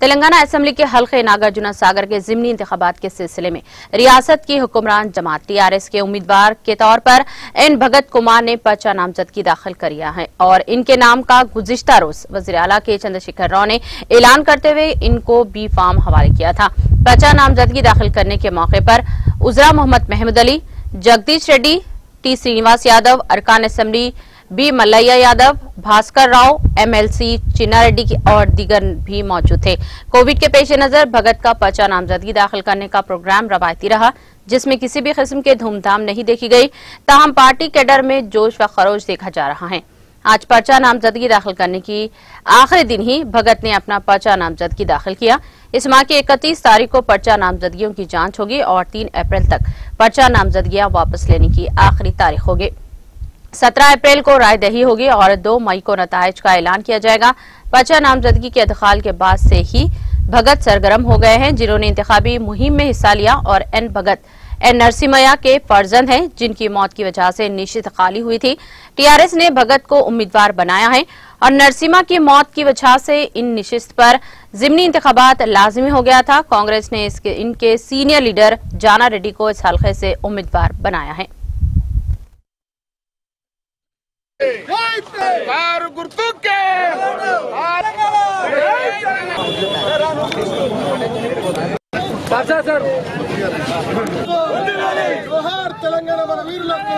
Telangana assembly के हल्के नागार्जुन सागर के जिमनी इंतखाबात के सिलसिले में रियासत की हुक्मरान जमात टीआरएस के उम्मीदवार के तौर पर एन भगत कुमार ने पर्चा नामजदगी दाखिल किया है और इनके नाम का गुज़िश्ता रोज वज़ीर आला के चंद्रशेखर राव ने ऐलान करते हुए इनको बी फार्म हवाले किया था। पर्चा नामजदगी दाखिल करने के मौके पर उजरा मोहम्मद महमूद अली, जगदीश रेड्डी, टी श्रीनिवास यादव, अरकान assembly B Mallaiah Yadav, Bhaskar Rao, MLC Chinna Reddy और दीगर भी मौजूद थे। कोविड के पेश नजर भगत का पर्चा नामजदगी दाखिल करने का प्रोग्राम रवायती रहा, जिसमें किसी भी किस्म के धूमधाम नहीं देखी गई। ताहम पार्टी कैडर में जोश व खरोश देखा जा रहा है। आज पर्चा नामजदगी दाखिल करने की आखिरी दिन ही भगत ने अपना पर्चा नामजदगी दाखिल किया। इस माह की 31 तारीख को पर्चा नामजदगियों की जांच होगी और 3 अप्रैल तक पर्चा नामजदगियां वापस लेने की आखिरी तारीख होगी। 17 अप्रैल को राय दही होगी और 2 मई को नताइज का ऐलान किया जाएगा। पर्चा नामजदगी के अदखाल के बाद से ही भगत सरगर्म हो गए हैं, जिन्होंने इंतखाबी मुहिम में हिस्सा लिया और एन भगत एन नरसिम्हा के फर्जंद हैं, जिनकी मौत की वजह से निश्चित खाली हुई थी। टीआरएस ने भगत को उम्मीदवार बनाया है और नरसिम्हा की मौत की वजह से इन निशिस्त पर जिमनी इंतखाबात लाजिमी हो गया था। कांग्रेस ने इनके सीनियर लीडर जाना रेड्डी को इस हल्के से उम्मीदवार बनाया है। जोहार तेलंगाना మన వీరులకు